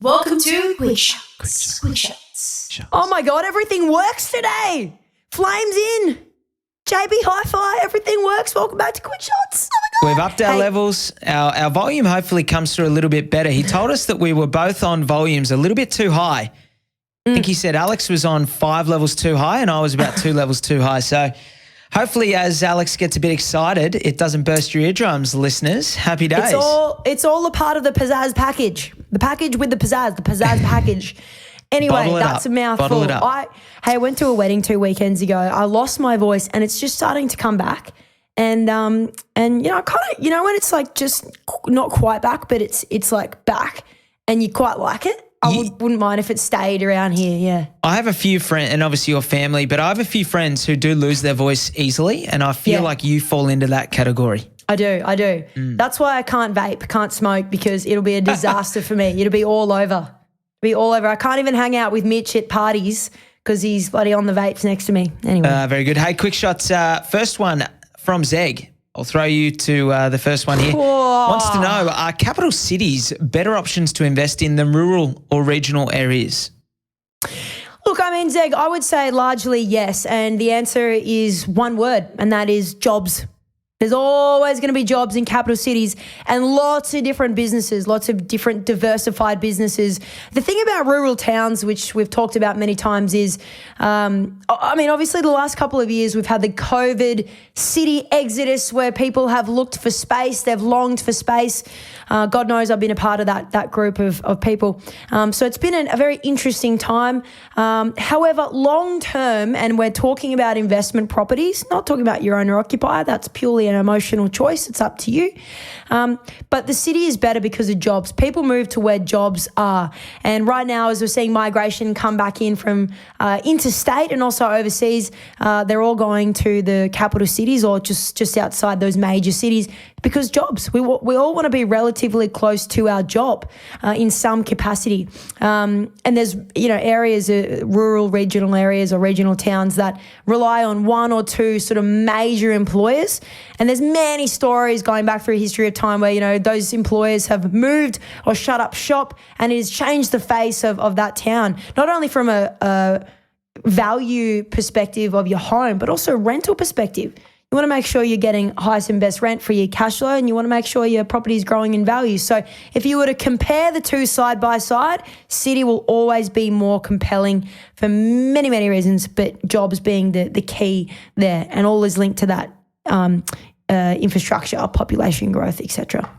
Welcome to Quickshots. Oh my God, everything works today. Flames in. JB Hi-Fi, everything works. Welcome back to Quickshots. Oh my God. We've upped our levels. Our volume hopefully comes through a little bit better. He told us that we were both on volumes a little bit too high. I think he said Alex was on 5 levels too high and I was about 2 levels too high. So hopefully as Alex gets a bit excited, it doesn't burst your eardrums, listeners. Happy days. It's all a part of the pizzazz package. The package with the pizzazz package. Anyway, that's a mouthful. I went to a wedding 2 weekends ago. I lost my voice and it's just starting to come back. And when it's like just not quite back, but it's like back and you quite like it. Wouldn't mind if it stayed around here, yeah. I have a few friends, and obviously your family, but I have a few friends who do lose their voice easily, and I feel like you fall into that category. I do. That's why I can't vape, can't smoke, because it'll be a disaster for me. It'll be all over. I can't even hang out with Mitch at parties because he's bloody on the vapes next to me. Anyway. Very good. Hey, quick shots. First one from Zeg. I'll throw you to the first one here. Whoa. Wants to know, are capital cities better options to invest in than rural or regional areas? Look, I mean, Zeg, I would say largely yes, and the answer is one word, and that is jobs. There's always going to be jobs in capital cities and lots of different businesses, lots of different diversified businesses. The thing about rural towns, which we've talked about many times, is, obviously the last couple of years we've had the COVID city exodus where people have looked for space, they've longed for space. God knows I've been a part of that group of people. So it's been a very interesting time. However, long term, and we're talking about investment properties, not talking about your owner occupier, that's purely an emotional choice. It's up to you. But the city is better because of jobs. People move to where jobs are. And right now, as we're seeing migration come back in from interstate and also overseas, they're all going to the capital cities or just outside those major cities because jobs. We all want to be relatively close to our job in some capacity. And there's, areas, rural, regional areas or regional towns that rely on one or two sort of major employers. And there's many stories going back through history of time where, those employers have moved or shut up shop and it has changed the face of that town, not only from a value perspective of your home, but also rental perspective. You want to make sure you're getting highest and best rent for your cash flow and you want to make sure your property is growing in value. So if you were to compare the two side by side, city will always be more compelling for many, many reasons, but jobs being the key there, and all is linked to that infrastructure, population growth, etc.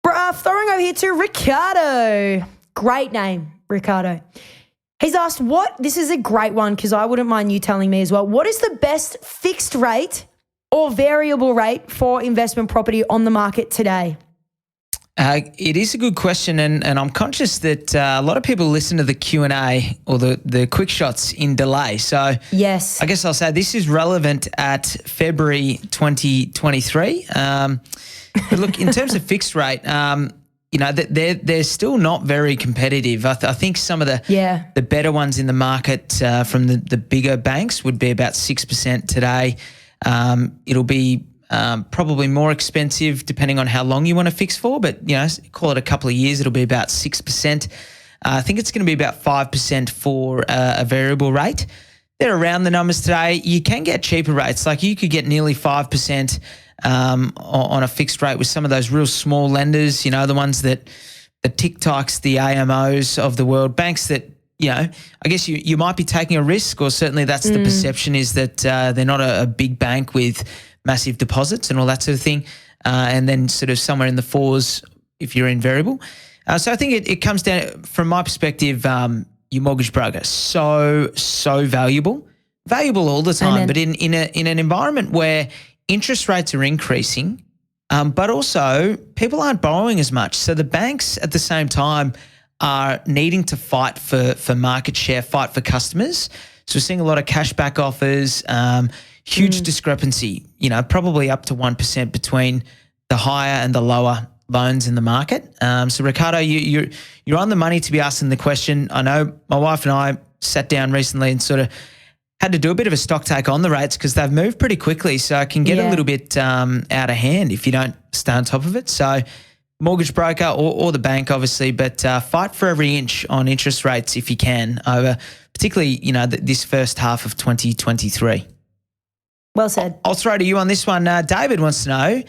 Throwing over here to Ricardo. Great name, Ricardo. He's asked this is a great one because I wouldn't mind you telling me as well. What is the best fixed rate or variable rate for investment property on the market today? It is a good question, and I'm conscious that a lot of people listen to the Q&A or the quick shots in delay. So yes, I guess I'll say this is relevant at February 2023. But look, in terms of fixed rate, they're still not very competitive. I think some of the better ones in the market from the bigger banks would be about 6% today. It'll be probably more expensive depending on how long you want to fix for, but, call it a couple of years, it'll be about 6%. I think it's going to be about 5% for a variable rate. They're around the numbers today. You can get cheaper rates. Like you could get nearly 5% on a fixed rate with some of those real small lenders, the ones that the TikToks, the AMOs of the world, banks that, I guess you might be taking a risk, or certainly that's the perception, is that they're not a big bank with massive deposits and all that sort of thing, and then sort of somewhere in the 4s if you're in variable. So I think it comes down, from my perspective, your mortgage broker, so valuable all the time. Amen. But in an environment where interest rates are increasing, but also people aren't borrowing as much. So the banks at the same time are needing to fight for market share, fight for customers. So we're seeing a lot of cashback offers, huge discrepancy, probably up to 1% between the higher and the lower loans in the market. So Ricardo, you're on the money to be asking the question. I know my wife and I sat down recently and sort of had to do a bit of a stock take on the rates because they've moved pretty quickly, so it can get a little bit out of hand if you don't stay on top of it. So mortgage broker or the bank, obviously, but fight for every inch on interest rates if you can over particularly, this first half of 2023. Well said. I'll throw to you on this one. David wants to know,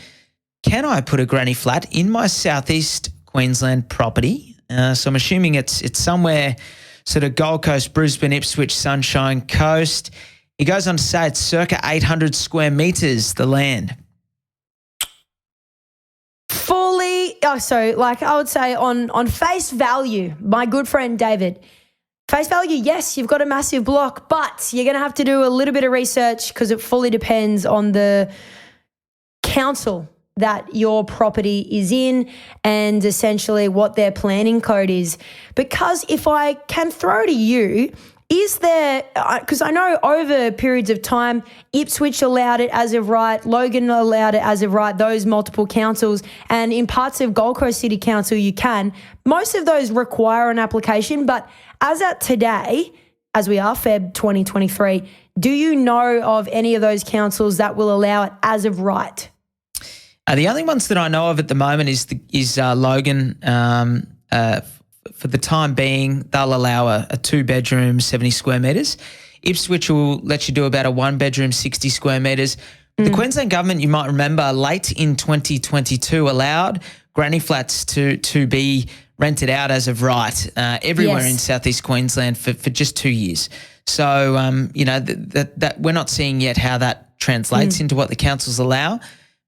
can I put a granny flat in my southeast Queensland property? So I'm assuming it's somewhere sort of Gold Coast, Brisbane, Ipswich, Sunshine Coast. He goes on to say it's circa 800 square metres, the land. I would say on face value, my good friend David, face value, yes, you've got a massive block, but you're going to have to do a little bit of research because it fully depends on the council that your property is in and essentially what their planning code is. Because if I can throw to you, is there, because I know over periods of time, Ipswich allowed it as of right, Logan allowed it as of right, those multiple councils, and in parts of Gold Coast City Council you can. Most of those require an application, but as at today, as we are Feb 2023, do you know of any of those councils that will allow it as of right? The only ones that I know of at the moment is Logan. For the time being, they'll allow a 2-bedroom, 70 square metres. Ipswich will let you do about a 1-bedroom, 60 square metres. The Queensland government, you might remember, late in 2022 allowed granny flats to be rented out as of right everywhere in southeast Queensland for just 2 years. So, that we're not seeing yet how that translates into what the councils allow.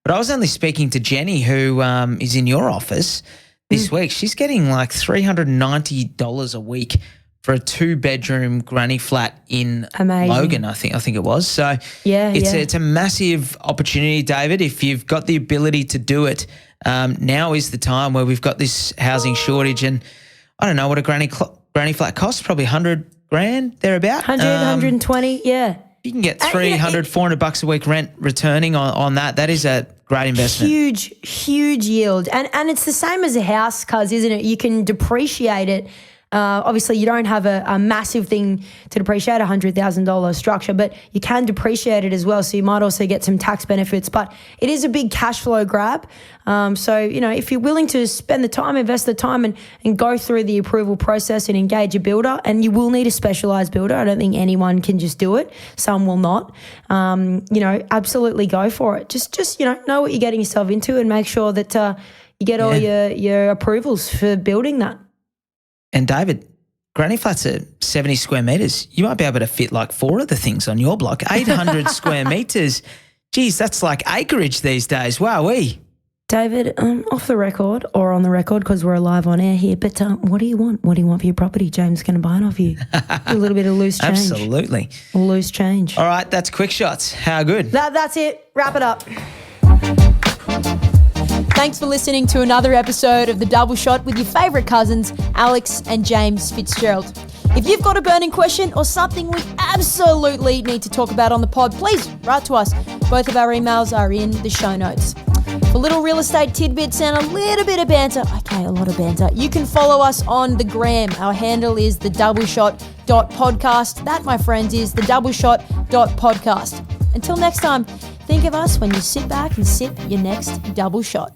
But I was only speaking to Jenny, who is in your office this week. She's getting like $390 a week for a 2-bedroom granny flat in Logan, I think it was. So it's a massive opportunity, David. If you've got the ability to do it, now is the time where we've got this housing shortage. And I don't know what a granny flat costs, probably $100,000 thereabout. 120, yeah. You can get $300, $400 a week rent returning on that. That is a great investment. Huge yield. And it's the same as a house, cuz, isn't it? You can depreciate it. Obviously, you don't have a massive thing to depreciate, a $100,000 structure, but you can depreciate it as well. So you might also get some tax benefits, but it is a big cash flow grab. So, if you're willing to spend the time, invest the time and go through the approval process and engage a builder, and you will need a specialised builder. I don't think anyone can just do it. Some will not. Absolutely go for it. Just know what you're getting yourself into and make sure that you get all your approvals for building that. And David, granny flats are 70 square metres. You might be able to fit like 4 of the things on your block. 800 square metres. Geez, that's like acreage these days. Wowee. David, off the record or on the record because we're live on air here, but what do you want? What do you want for your property? James is going to buy it off you. A little bit of loose change. Absolutely. Loose change. All right, that's Quickshots. How good? That's it. Wrap it up. Thanks for listening to another episode of The Double Shot with your favourite cousins, Alex and James Fitzgerald. If you've got a burning question or something we absolutely need to talk about on the pod, please write to us. Both of our emails are in the show notes. For little real estate tidbits and a little bit of banter, a lot of banter, you can follow us on the gram. Our handle is thedoubleshot.podcast. That, my friends, is thedoubleshot.podcast. Until next time, think of us when you sit back and sip your next double shot.